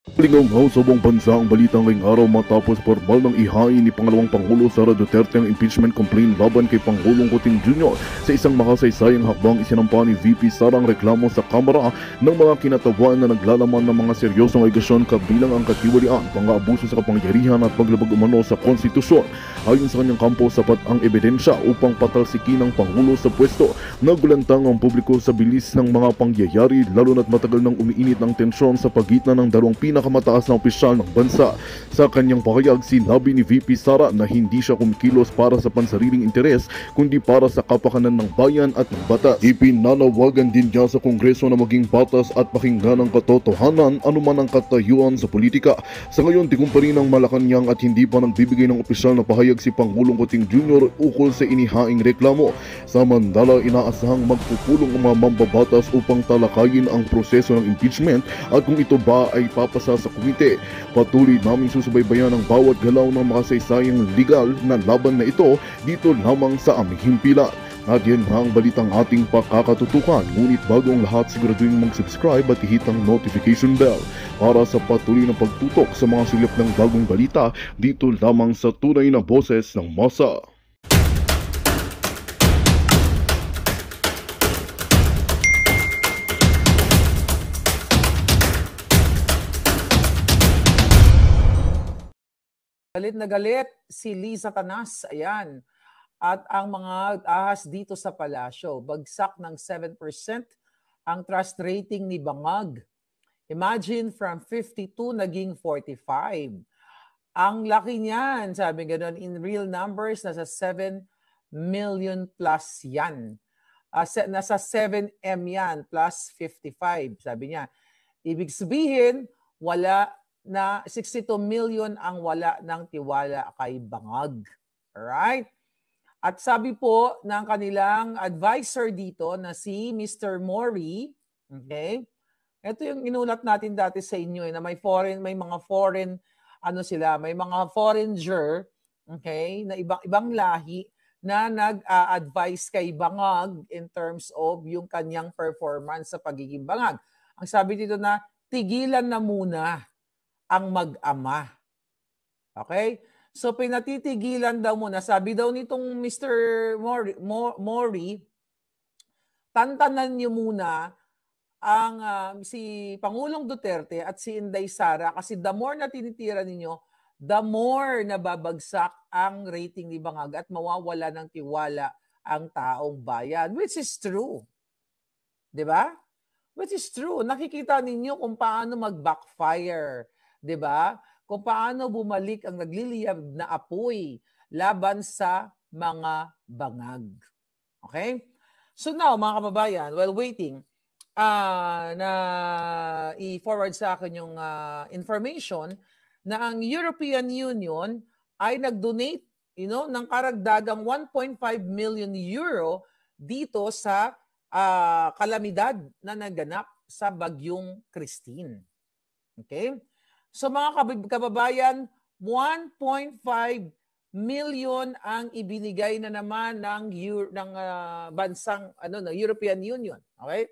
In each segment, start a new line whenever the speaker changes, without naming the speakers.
Lingaw sa buong bansa ang balitang ngayong araw matapos formal ng ihain ni pangalawang Pangulo Sara Duterte ang impeachment complaint laban kay Pangulong Kuting Jr. Sa isang makasaysayang hakbang, isinampa ni VP Sara ang reklamo sa Kamara ng mga kinatawan na naglalaman ng mga seryosong alegasyon kabilang ang katiwalian, pang-aabuso sa kapangyarihan at paglabag umano sa konstitusyon. Ayon sa kanyang kampo, sapat ang ebidensya upang patalsikin ang Pangulo sa pwesto. Nagulantang ang publiko sa bilis ng mga pangyayari lalo na't matagal nang umiinit ng tensyon sa pagitan ng dalawang pinakamataas na opisyal ng bansa. Sa kanyang pahayag, sinabi ni VP Sara na hindi siya kumikilos para sa pansariling interes kundi para sa kapakanan ng bayan at ng batas. Ipinanawagan din niya sa Kongreso na maging batas at pakinggan ang katotohanan anuman ang katayuan sa politika. Sa ngayon, tikom pa rin ang Malacanang at hindi pa nagbibigay ng opisyal na pahayag si Pangulong Kuting Jr. ukol sa inihaing reklamo. Samantala, inaasahang magpupulong ang mga mambabatas upang talakayin ang proseso ng impeachment at kung ito ba ay papasa sa komite. Patuloy naming susubaybayan ang bawat galaw ng makasaysayang legal na laban na ito dito lamang sa aming himpilan. At yan ang balitang ating pakakatutukan. Ngunit bago ang lahat, siguraduhin mag-subscribe at ihit ang notification bell para sa patuloy na pagtutok sa mga silip ng bagong balita dito lamang sa tunay na boses ng masa.
Galit na galit si Liza Canas, ayan. At ang mga ahas dito sa palasyo, bagsak ng 7% ang trust rating ni Bangag. Imagine from 52 naging 45. Ang laki niyan, sabi gano'n, in real numbers, nasa 7 million plus yan. Nasa 7M yan plus 55, sabi niya. Ibig sabihin, wala na 62 million ang wala ng tiwala kay Bangag. Alright? At sabi po ng kanilang advisor dito na si Mr. Mori, okay? Ito yung inulat natin dati sa inyo na may mga foreign may mga foreigner, okay, na ibang lahi na nag-advise kay Bangag in terms of yung kanyang performance sa pagiging bangag. Ang sabi dito na tigilan na muna ang mag-ama. Okay? So pinatitigilan daw muna. Sabi daw nitong Mr. Mori, tantanan niyo muna ang si Pangulong Duterte at si Inday Sara kasi the more na tinitira ninyo, the more na babagsak ang rating ni Bangag at mawawala ng tiwala ang taong bayan, which is true. 'Di ba? Which is true. Nakikita ninyo kung paano mag-backfire, 'di ba? Kung paano bumalik ang nagliliyab na apoy laban sa mga bangag. Okay? So now, mga kababayan, while waiting, na i-forward sa akin yung information na ang European Union ay nag-donate, ng karagdagang 1.5 million euro dito sa kalamidad na naganap sa Bagyong Christine. Okay? So mga kababayan, 1.5 million ang ibinigay na naman ng bansang ng European Union. Okay?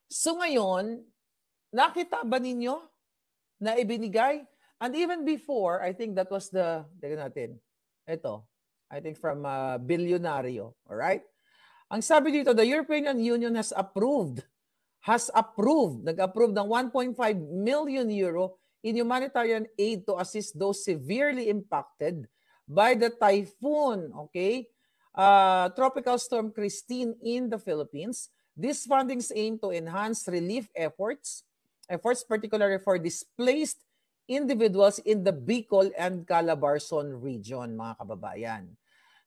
So ngayon, nakita ba ninyo na ibinigay? And even before, I think that was I think from Bilyonaryo. All right? Ang sabi dito, the European Union nag-approve ng 1.5 million euro in humanitarian aid to assist those severely impacted by the typhoon, Tropical Storm Christine in the Philippines. These fundings aim to enhance relief efforts particularly for displaced individuals in the Bicol and Calabarzon region, mga kababayan.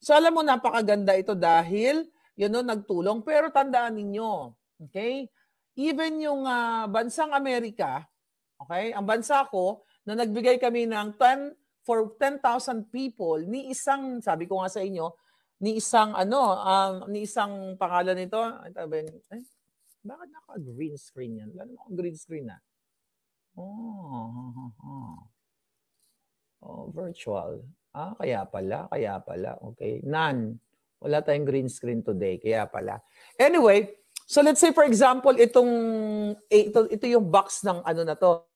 So alam mo, napakaganda ito dahil nagtulong. Pero tandaan ninyo, okay? Even yung bansang Amerika, okay? Ang bansa ko, na nagbigay kami ng 10,000 people, sabi ko nga sa inyo, ni isang pangalan nito, bakit naka-green screen yan? Wala naman akong green screen na. Virtual. Kaya pala. Okay. None. Wala tayong green screen today. Kaya pala. Anyway, so let's say for example, ito yung box ng na to.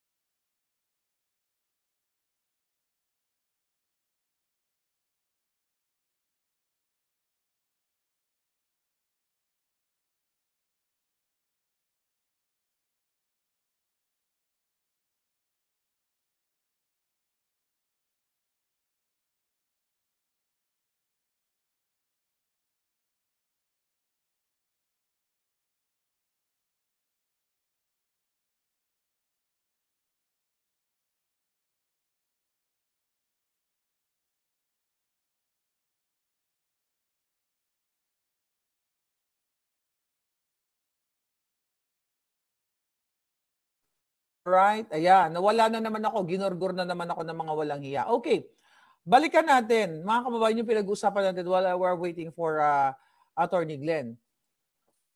Right? Ayan, nawala na naman ako. Ginorgor na naman ako ng mga walang hiya. Okay. Balikan natin. Mga kababayan, yung pinag-usapan natin while we're waiting for Attorney Glenn.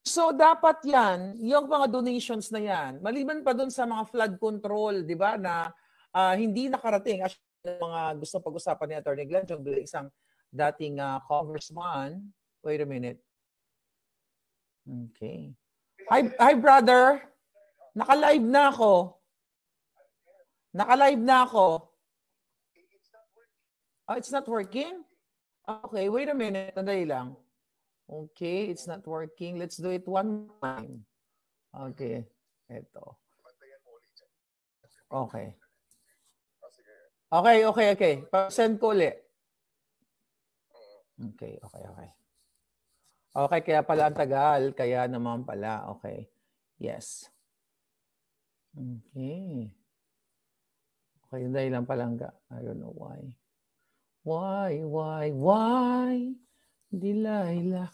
So, dapat yan, yung mga donations na yan, maliban pa dun sa mga flood control, di ba, na hindi nakarating. Actually, mga gusto pag-usapan ni Attorney Glenn, yung isang dating congressman. Wait a minute. Okay. Hi, brother. Naka-live na ako. Naka-live na ako. Oh, it's not working? Okay, wait a minute. Tandali lang. Okay, it's not working. Let's do it one time. Okay. Ito. Okay. Okay. Pa-send ko ulit. Okay. Okay, kaya pala ang tagal. Kaya naman pala. Okay. Yes. Okay. Okay, dahil lang palangga. I don't know why. Why? Delilah.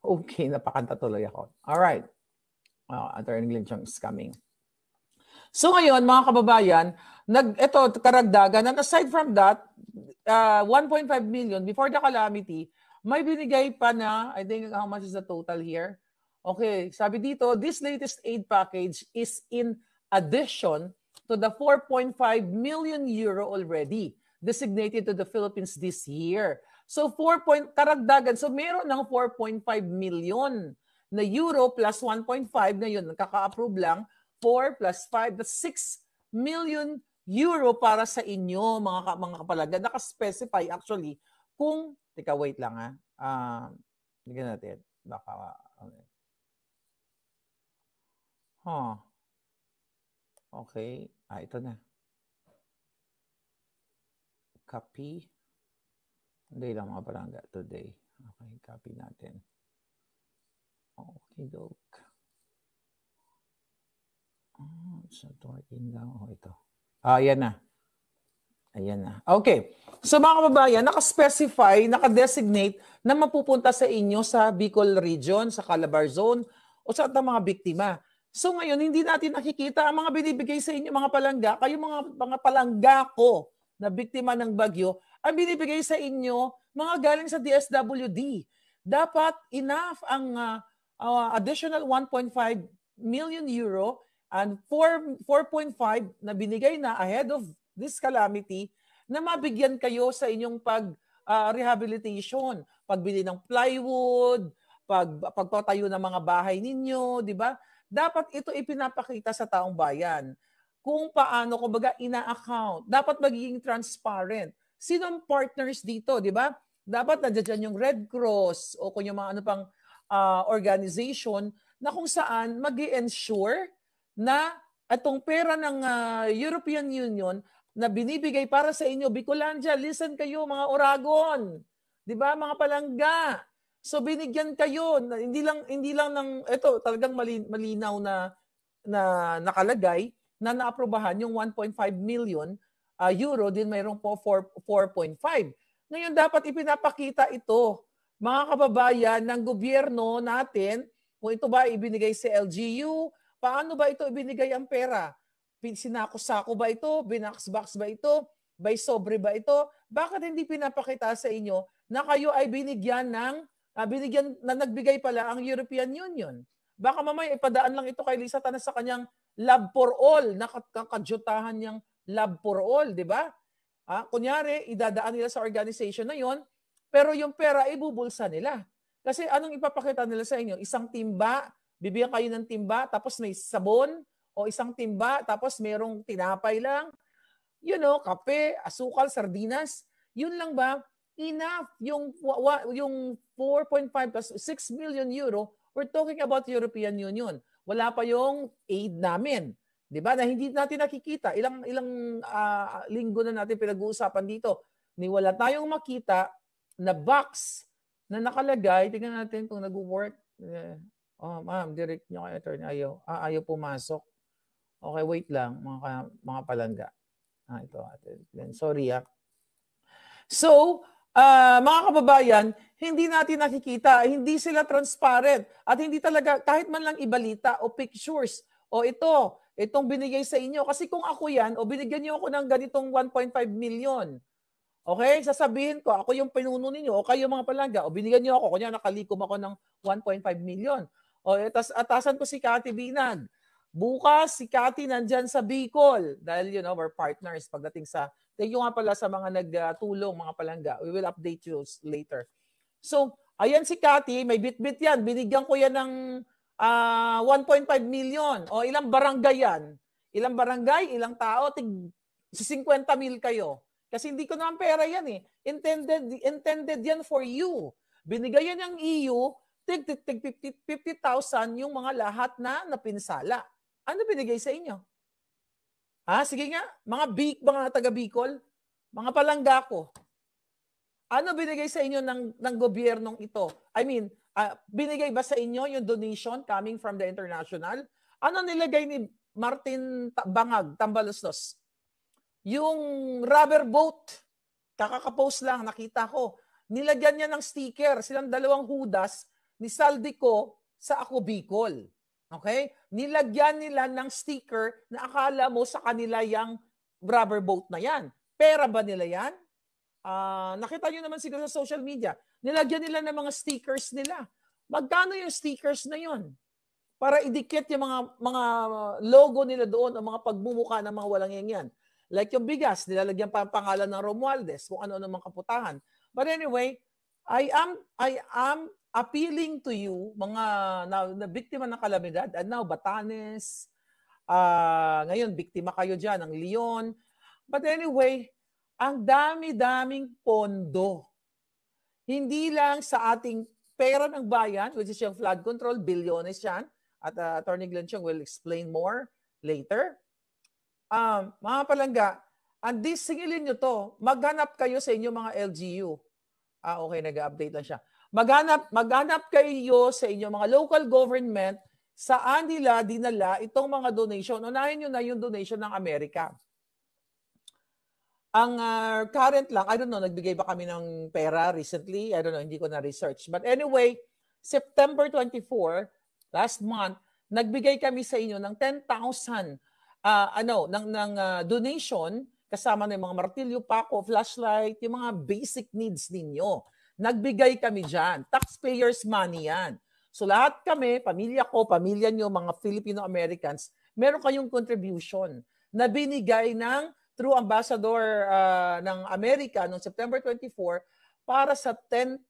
Okay, napakanta tuloy ako. Alright. Attorney Glenn Chong is coming. So ngayon, mga kababayan, ito, karagdagan. And aside from that, 1.5 million before the calamity, may binigay pa na, I think how much is the total here? Okay, sabi dito, this latest aid package is in addition to the 4.5 million euro already designated to the Philippines this year. So karagdagan. So meron ng 4.5 million na euro plus 1.5 na yun. Nakaka-approve lang. 4 plus 5, that's 6 million euro para sa inyo, mga kapalaga. Naka-specify actually kung, teka wait lang bigyan natin. Baka, okay. Ito na. Copy. Hindi lang mga palangga today. Okay, copy natin. Okay, doke. It's not working lang. Ito. Ayan na. Okay. So mga kababayan, naka-specify, naka-designate na mapupunta sa inyo sa Bicol region, sa Calabar zone, o sa mga biktima. So ngayon, hindi natin nakikita ang mga binibigay sa inyo, mga palangga. Kayo mga palangga ko na biktima ng bagyo, ang binibigay sa inyo, mga galing sa DSWD. Dapat enough ang additional 1.5 million euro and 4.5 na binigay na ahead of this calamity na mabigyan kayo sa inyong rehabilitation, pagbili ng plywood, pagpatayo ng mga bahay ninyo, di ba? Dapat ito ipinapakita sa taong bayan kung paano, kumbaga, ina-account. Dapat magiging transparent. Sino ang partners dito, di ba? Dapat nandiyan yung Red Cross o kung yung mga ano pang organization na kung saan mag-i-ensure na itong pera ng European Union na binibigay para sa inyo, Bicolandia, listen kayo mga Oragon, di ba, mga palangga. So binigyan kayo, hindi lang ng ito talagang malinaw na nakalagay na naaprobahan yung 1.5 million euro, din mayroong po 4.5. Ngayon dapat ipinapakita ito, mga kababayan, ng gobyerno natin, kung ito ba ibinigay sa LGU, paano ba ito ibinigay ang pera? Sinako-sako ba ito? Binax-box ba ito? By sobre ba ito? Bakit hindi pinapakita sa inyo na kayo ay binigyan na nagbigay pala ang European Union? Baka mamaya ipadaan lang ito kay Lisa Tanas sa kanyang Love for All, nakakadyutahan niyang Love for All, di ba? Kunyari, idadaan nila sa organization na yon, pero yung pera ibubulsa nila. Kasi anong ipapakita nila sa inyo? Isang timba, bibigyan kayo ng timba, tapos may sabon, o isang timba, tapos merong tinapay lang, kape, asukal, sardinas. Yun lang ba? Enough. Yung 4.5 plus 6 million euro, we're talking about European Union. Wala pa yung aid namin. Di ba? Na hindi natin nakikita. Ilang linggo na natin pinag-uusapan dito. Wala tayong makita na box na nakalagay. Tingnan natin kung nag-work. Ma'am, direct nyo kay attorney. Ayaw pumasok. Okay, wait lang, mga palangga. Ito. Sorry. So, mga kababayan, hindi natin nakikita, hindi sila transparent, at hindi talaga, kahit man lang ibalita o pictures O itong binigay sa inyo. Kasi kung ako yan, o binigyan niyo ako ng ganitong 1.5 million. Okay? Sasabihin ko, ako yung pinuno ninyo, o kayo mga palangga, o binigyan niyo ako, kunya nakalikom ako ng 1.5 million. O atasan ko si Cathy Binag. Bukas, si Cathy nandyan sa Bicol. Dahil, we're partners pagdating sa, thank you nga pala sa mga nagtulong, mga palangga. We will update you later. So, ayan si Cathy, may bit-bit yan. Binigyan ko yan ng 1.5 million. O ilang barangay yan? Ilang barangay, ilang tao, 50 mil kayo. Kasi hindi ko naman pera yan eh. Intended yan for you. Binigay yan ng EU, 50,000 yung mga lahat na napinsala. Ano binigay sa inyo? Sige nga, mga taga Bicol, mga palangga ko. Ano binigay sa inyo ng gobyernong ito? I mean, binigay ba sa inyo yung donation coming from the international? Ano nilagay ni Martin Bangag, Tambaloslos? Yung rubber boat, kakakapost lang, nakita ko. Nilagyan niya ng sticker, silang dalawang hudas, ni Saldico sa Ako Bicol. Okay? Nilagyan nila ng sticker na akala mo sa kanila yung rubber boat na yan. Pera ba nila yan? Nakita nyo naman siguro sa social media. Nilagyan nila ng mga stickers nila. Magkano yung stickers na yon? Para idikit yung mga logo nila doon o mga pagmumukha ng mga walang yan. Like yung bigas, nilalagyan pa ang pangalan ng Romualdez, kung ano mga kaputahan. But anyway, I am appealing to you, mga na biktima ng kalamidad, and now Batanes, ngayon biktima kayo dyan ng Leon. But anyway, ang dami-daming pondo. Hindi lang sa ating pera ng bayan, which is yung flood control, bilyones yan, at Attorney Glenn Chong will explain more later. Mga palangga, singilin nyo to, maghanap kayo sa inyo mga LGU. Okay, nag-update lang siya. Maghanap kayo sa inyo mga local government saan nila dinala itong mga donation. Unahin nyo na yung donation ng Amerika. Ang current lang, I don't know, nagbigay ba kami ng pera recently? I don't know, hindi ko na-research. But anyway, September 24, last month, nagbigay kami sa inyo ng 10,000 donation kasama ng mga martilyo, pako, flashlight, yung mga basic needs ninyo. Nagbigay kami dyan. Taxpayers' money yan. So lahat kami, pamilya ko, pamilya nyo, mga Filipino-Americans, meron kayong contribution na binigay through Ambassador ng Amerika noong September 24 para sa 10,000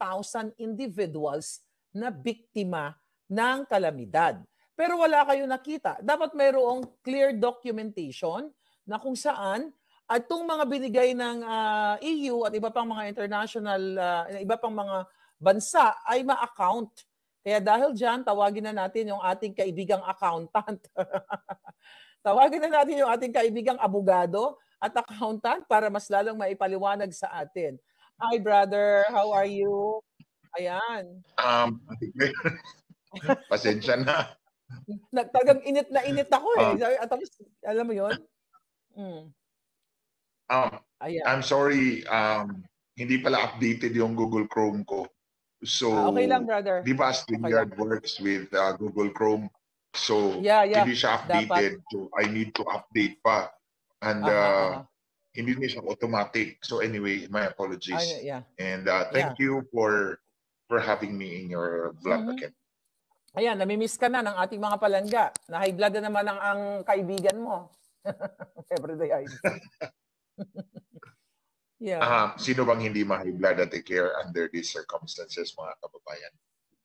individuals na biktima ng kalamidad. Pero wala kayong nakita. Dapat mayroong clear documentation na kung saan at itong mga binigay ng EU at iba pang mga international, iba pang mga bansa ay ma-account. Kaya dahil dyan, tawagin na natin yung ating kaibigang accountant. Tawagin na natin yung ating kaibigang abogado at accountant para mas lalong maipaliwanag sa atin. Hi brother, how are you? Ayan.
Pasensya na.
Talagang init na init ako eh. Alam mo yun?
I'm sorry, hindi pala updated yung Google Chrome ko. So,
okay lang, brother.
Di ba StreamYard works with Google Chrome? So, hindi siya updated. So, I need to update pa. And hindi niya siya automatic. So, anyway, my apologies. And thank you for having me in your vlog again.
Ayan, namimiss ka na ng ating mga palangga. Na high blood na naman ang kaibigan mo. Everyday eyes.
Sino bang hindi ma-high blood at care under these circumstances, mga kababayan?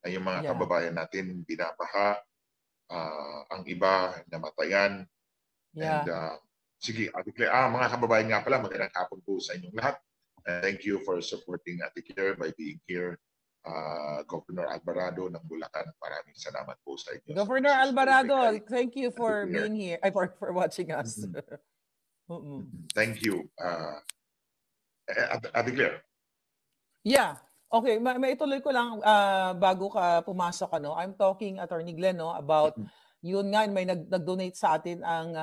Yung mga kababayan natin binabaha, ang iba namatayan. And sige, Ate Claire, mga kababayan nga pala, magandang hapon po sa inyong lahat. Thank you for supporting Ate Claire by being here. Governor Alvarado ng Bulacan, maraming salamat po sa inyo.
Governor Alvarado, thank you for being here, for watching us.
Thank you. Ate Claire.
Yeah. Okay, maituloy ko lang bago ka pumasok. I'm talking, Attorney Glenn, about yun nga, may nag-donate sa atin ang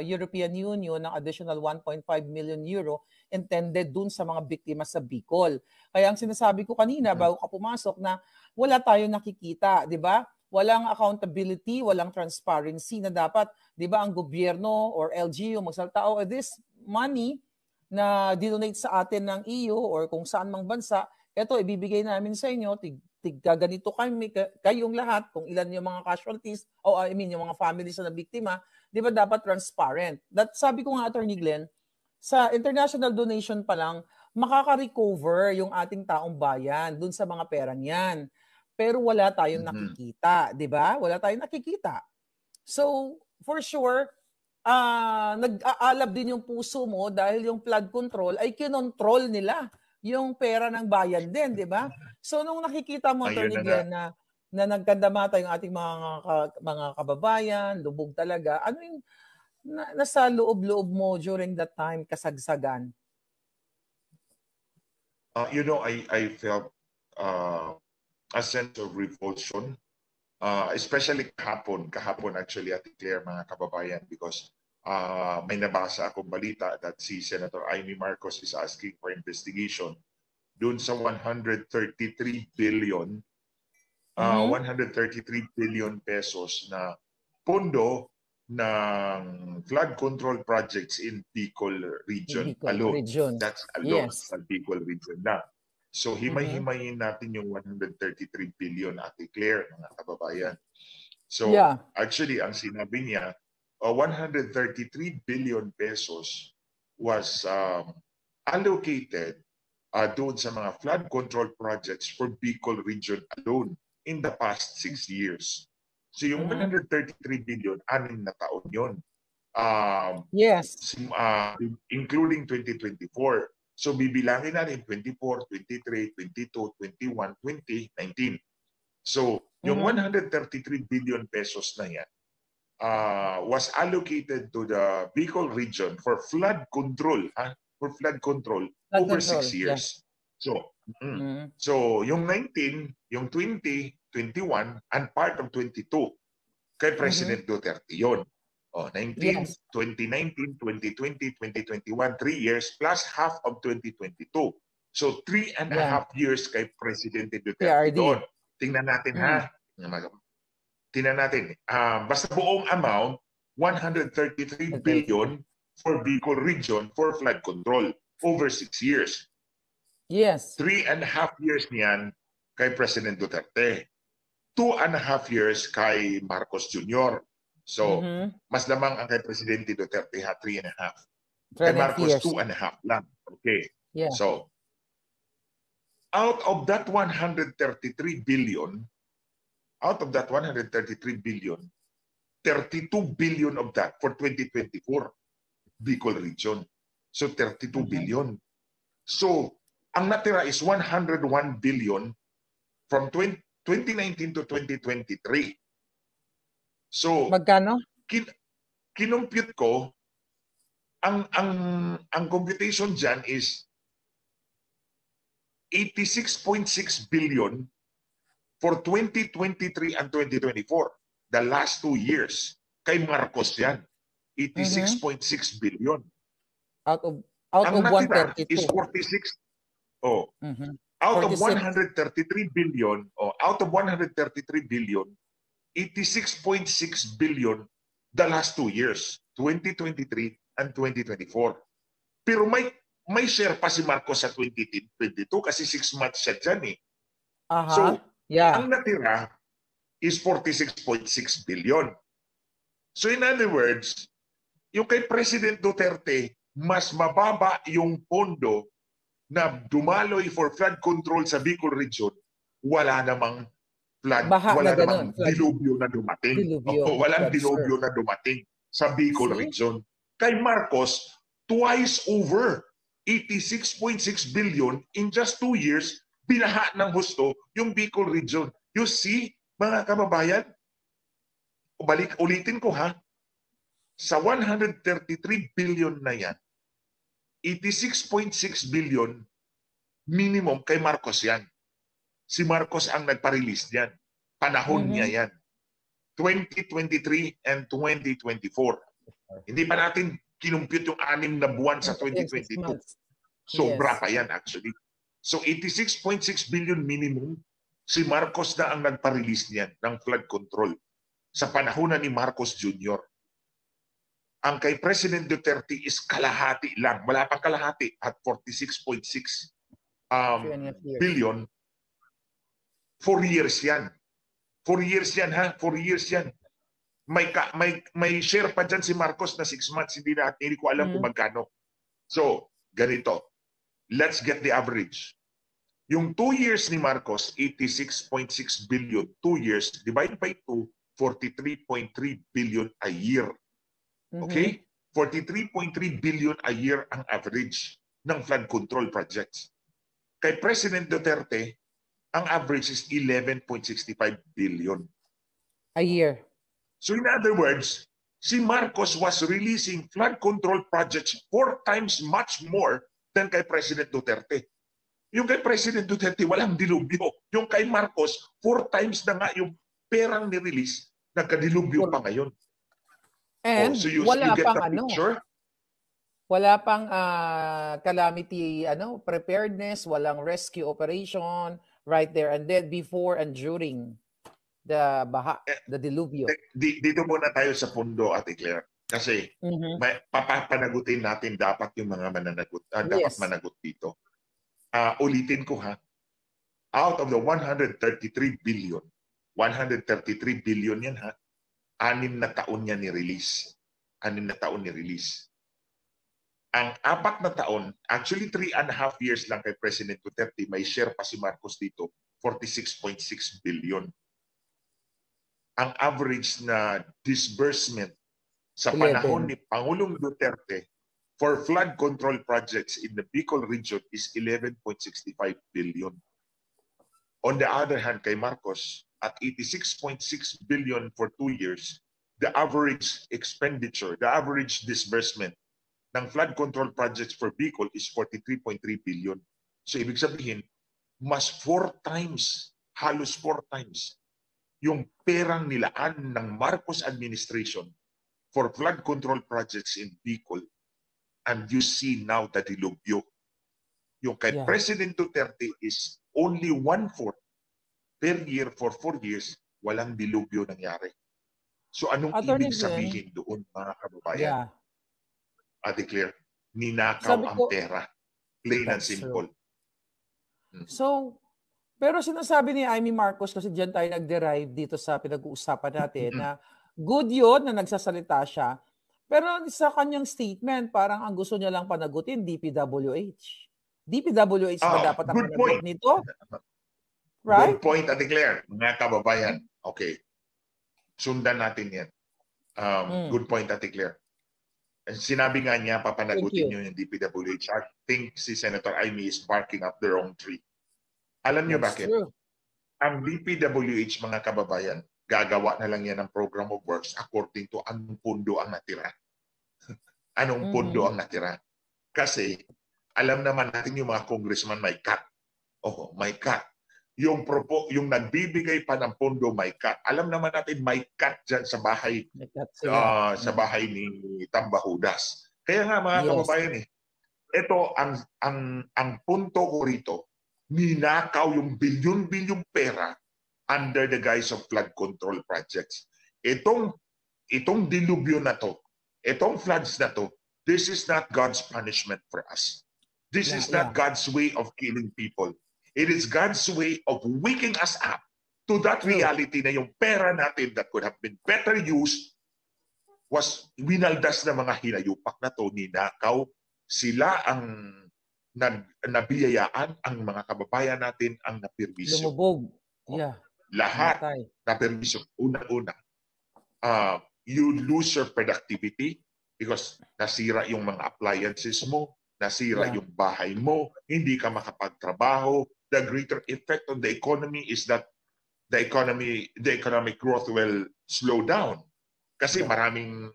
European Union ng additional 1.5 million euro intended dun sa mga biktima sa Bicol. Kaya ang sinasabi ko kanina bago ka pumasok na wala tayong nakikita, di ba? walang accountability, walang transparency na dapat, 'di ba, ang gobyerno or LGU magsalita, oh, this money na dinonate sa atin ng EU or kung saan mang bansa, eto ibibigay namin sa inyo, ganito kami, kayong lahat, kung ilan yung mga casualties, o I mean yung mga families na biktima, 'di ba dapat transparent. That sabi ko nga, Attorney Glenn, sa international donation pa lang, makaka-recover yung ating taong bayan dun sa mga perang yan. Pero wala tayong nakikita, 'di ba? Wala tayong nakikita. So, for sure, nag-aalab din yung puso mo dahil yung flood control ay kinontrol nila yung pera ng bayan din, 'di ba? So nung nakikita mo, Attorney Glenn, na nagkandamata yung ating mga kababayan, lubog talaga, ano yung nasa loob-loob mo during that time, kasagsagan?
I felt a sense of revulsion, especially kahapon actually, at Claire, mga kababayan, because may nabasa akong balita that si Senator Amy Marcos is asking for investigation dun sa 133 billion 133 billion pesos na pondo ng flood control projects in Bicol region alone. That's alone sa Bicol region na. So himay-himayin natin yung 133 billion, Ate Claire, mga kababayan. So actually ang sinabi niya, 133 billion pesos was allocated doon sa mga flood control projects for Bicol region alone in the past 6 years. So yung 133 billion, 6 na taon yun. Including 2024. So bibilangin natin 24, 23, 22, 21, 20, 19. So yung 133 billion pesos na yan was allocated to the Bicol region for flood control, over 6 years. So yung 19, yung 20, 21, and part of 22 kay President Duterte yun. 2019, 2020, 2021, 3 years plus half of 2022. So 3.5 years kay Presidente Duterte doon. Tingnan natin ha. Tingnan natin. Basta buong amount, 133 billion for Bicol region for flood control over 6 years.
Yes.
3.5 years niyan kay President Duterte. 2.5 years kay Marcos Jr. So, mas lamang ang kay Presidente Duterte 3.5. Kay Marcos, 2.5 lang. Okay.
Yeah.
So, out of that 133 billion, 32 billion of that for 2024, Bicol region. So, 32 billion. So, ang natira is 101 billion from 2019 to 2023. So,
magkano?
Kinumpute ko, ang computation dyan is 86.6 billion for 2023 and 2024. The last 2 years. Kay Marcos yan. 86.6 billion.
Out of
ang natira
132.
is 46. Out of 133 billion, out of 133 billion, 86.6 billion the last 2 years, 2023 and 2024. Pero may share pa si Marcos sa 2022 kasi 6 months siya dyan eh. So, ang natira is 46.6 billion. So in other words, yung kay President Duterte, mas mababa yung pondo na dumaloy for flood control sa Bicol region, wala namang flood, wala namang dilubyo na dumating. Walang dilubyo na dumating sa Bicol region. Kay Marcos, twice over, 86.6 billion in just 2 years, binaha ng husto yung Bicol region. You see, mga kababayan, ulitin ko ha, sa 133 billion na yan, 86.6 billion minimum kay Marcos yan. Si Marcos ang nagpa-release yan. Panahon niya yan. 2023 and 2024. Hindi pa natin kinumpute yung 6 na buwan sa 2022. Sobra pa yan actually. So 86.6 billion minimum. Si Marcos na ang nagpa-release niyan ng flood control sa panahon na ni Marcos Jr. Ang kay President Duterte is kalahati lang. Wala pang kalahati at 46.6 billion. 4 years yan. 4 years yan ha? 4 years yan. May share pa dyan si Marcos na 6 months. Hindi ko alam kung magkano. So, ganito. Let's get the average. Yung 2 years ni Marcos, 86.6 billion. 2 years, divide by 2, 43.3 billion a year. Okay? 43.3 billion a year ang average ng flood control projects. Kay President Duterte, ang average is 11.65 billion.
A year.
So in other words, si Marcos was releasing flood control projects 4 times much more than kay President Duterte. Yung kay President Duterte, walang dilubyo. Yung kay Marcos, 4 times na nga yung perang ni-release, nagkadilubyo pa ngayon.
And
so you
wala
get
pang
the picture?
Wala pang calamity preparedness, walang rescue operation right there and then before and during the baha, the dilubyo.
Dito muna tayo sa pundo, Ate Claire. Kasi papapanagutin natin dapat yung mga mananagot, dapat managot dito. Ulitin ko ha. Out of the 133 billion, 133 billion yan ha. 6 na taon niya ni-release. 6 na taon ni-release. Ang 4 na taon, actually 3.5 years lang kay President Duterte, may share pa si Marcos dito, 46.6 billion. Ang average na disbursement sa panahon ni Pangulong Duterte for flood control projects in the Bicol region is 11.65 billion. On the other hand, kay Marcos, at 86.6 billion for 2 years, the average expenditure, the average disbursement ng flood control projects for Bicol is 43.3 billion. So ibig sabihin, mas 4 times, halos 4 times, yung perang nilaan ng Marcos administration for flood control projects in Bicol. And you see now the dilubyo. Yung kay President Duterte is only 1/4 per year for 4 years, walang dilubyo nangyari. So anong ibig sabihin doon, mga kababayan? Ate Claire, ninakaw ang pera. Plain and simple.
So, pero sinasabi ni Amy Marcos, kasi diyan tayo nag-derive dito sa pinag-uusapan natin, na good yun na nagsasalita siya. Pero sa kanyang statement, parang ang gusto niya lang panagutin, DPWH. DPWH ba dapat ang panagot nito? Right?
Good point, Ate Claire. Mga kababayan. Okay. Sundan natin yan. Good point, Ate Claire. Sinabi nga niya, papanagutin niyo yung DPWH. I think si Senator Amy is barking up the wrong tree. Alam niyo bakit?
True.
Ang DPWH, mga kababayan, gagawa na lang yan ng program of works according to anong pondo ang natira. Anong pondo ang natira. Kasi, alam naman natin yung mga congressman may cut. May cut. Yung nagbibigay pa ng pondo may cut. Alam naman natin may cut dyan sa bahay sa bahay ni Tambahudas. Kaya nga mga kababayan ito ang punto ko rito, ninakaw yung bilyon-bilyong pera under the guise of flood control projects. Itong dilubyo na to, itong floods na to, this is not God's punishment for us. This is not God's way of killing people. It is God's way of waking us up to that reality na yung pera natin that could have been better used was winaldas na mga hinayupak na to, ninakaw. Sila ang nabiyayaan, ang mga kababayan natin ang naperwisyo.
Lumubog.
Lahat naperwisyo. Una-una, you lose your productivity because nasira yung mga appliances mo, nasira yung bahay mo, hindi ka makapagtrabaho. The greater effect on the economy is that the economic growth will slow down. Kasi maraming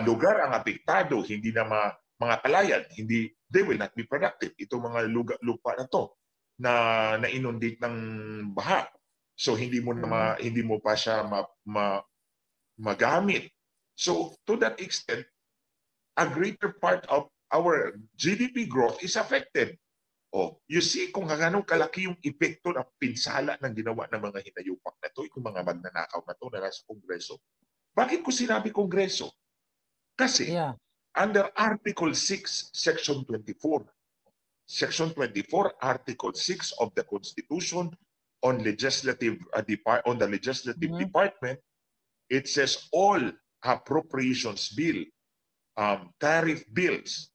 lugar ang apektado, hindi na mga palayan, they will not be productive. Ito mga lupa na to na inundate ng baha. So hindi mo pa siya magamit. So to that extent, a greater part of our GDP growth is affected. You see kung ganong kalaki yung epekto ng pinsala ng ginawa ng mga hinayupak na to, yung mga magnanakaw na to na nasa Kongreso. Bakit ko sinabi Kongreso? Kasi under Article 6, Section 24, Section 24, Article 6 of the Constitution on legislative department, it says all appropriations bill, tariff bills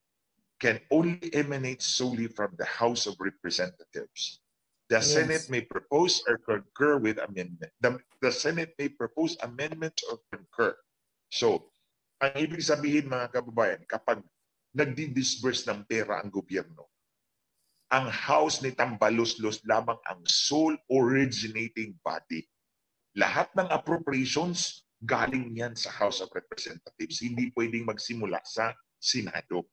can only emanate solely from the House of Representatives. The Senate may propose or concur with amendment. The Senate may propose amendments or concur. So, ang ibig sabihin mga kababayan, kapag nagdi-disburse ng pera ang gobyerno, ang House ni Tambaluslos lamang ang sole originating body. Lahat ng appropriations galing yan sa House of Representatives. Hindi pwedeng magsimula sa Senado.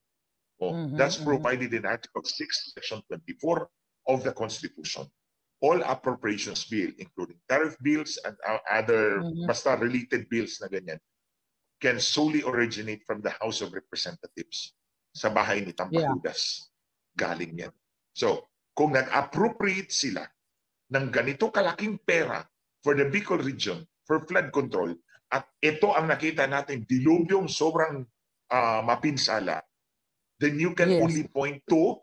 That's provided in Article 6, Section 24 of the Constitution. All appropriations bill, including tariff bills and other basta related bills na ganyan, can solely originate from the House of Representatives. Sa bahay ni Tambaludas. Galing yan. So, kung nag-appropriate sila ng ganito kalaking pera for the Bicol region, for flood control, at ito ang nakita natin, dilubyong sobrang mapinsala, then you can only point to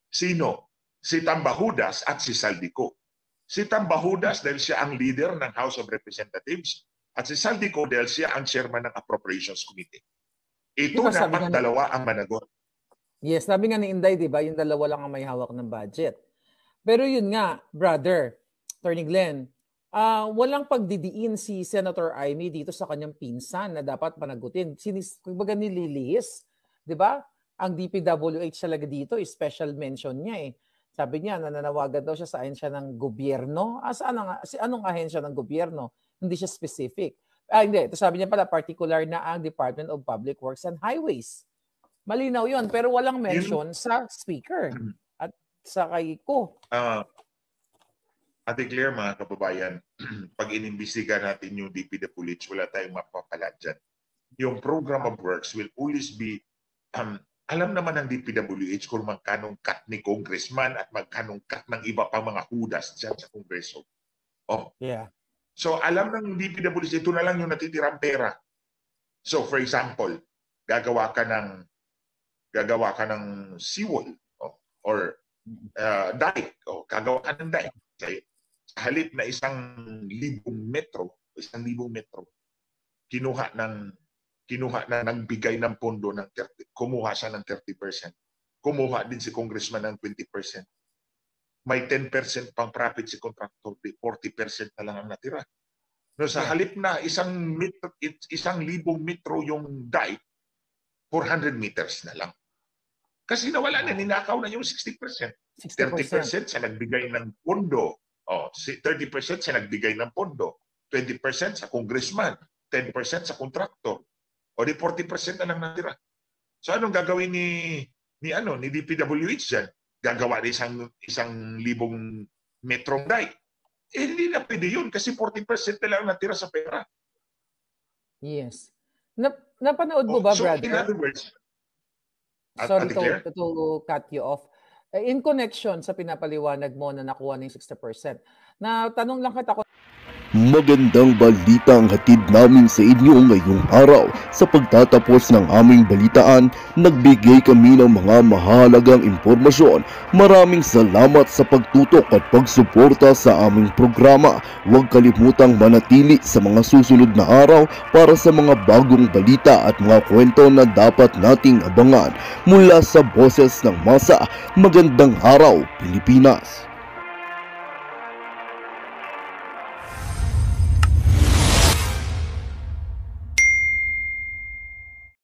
sino? Si Tambahudas at si Saldico. Si Tambahudas dahil siya ang leader ng House of Representatives at si Saldico dahil siya ang chairman ng Appropriations Committee. Ito dapat dalawa ang managot.
Yes, sabi nga ni Inday, di ba, yung dalawa lang ang may hawak ng budget. Pero yun nga, brother, Attorney Glenn, walang pagdidiin si Senator Amy dito sa kanyang pinsan na dapat panagutin. Kumbaga nililihis, di ba? Ang DPWH talaga dito, special mention niya eh. Sabi niya, nananawagan daw siya sa ahensya ng gobyerno. Anong ahensya ng gobyerno? Hindi siya specific. Hindi, ito sabi niya pala, particular na ang Department of Public Works and Highways. Malinaw yun, pero walang mention sa speaker at sa kay ko.
Ate Claire, mga kababayan, pag inimbestiga natin yung DPWH, wala tayong mapapala dyan. Yung program of works will always be, alam naman ng DPWH kung magkanong cut ni congressman at magkanong cut ng iba pang mga hudas dyan sa Kongreso. So alam ng DPWH, ito na lang yung natitirang pera. So for example, gagawa ka ng seawall or dike, gagawa ka ng dike. Sa halip na 1,000 metro, kinuha na nagbigay ng pondo ng 30, kumuha siya ng 30%. Kumuha din si congressman ng 20%. May 10% pang profit si contractor, 40% na lang ang natira. No, sa halip na 1,000 metro yung dike, 400 meters na lang. Kasi nawala na, ninakaw na yung 60%. 30% siya nagbigay ng pondo. 30% siya nagbigay ng pondo. 20% sa congressman. 10% sa contractor. O di 40% na lang natira. So anong gagawin ni DPWH dyan? Gagawa rin 1,000 metrong dike. Hindi na pwede yun kasi 40% na lang natira sa pera.
Yes. Napanood mo ba, brother?
In other words,
sorry to cut you off. In connection sa pinapaliwanag mo na nakuha ng 60%, na tanong lang kita kung
magandang balita ang hatid namin sa inyo ngayong araw. Sa pagtatapos ng aming balitaan, nagbigay kami ng mga mahalagang impormasyon. Maraming salamat sa pagtutok at pagsuporta sa aming programa. Huwag kalimutang manatili sa mga susunod na araw para sa mga bagong balita at mga kwento na dapat nating abangan. Mula sa Boses ng Masa, magandang araw, Pilipinas!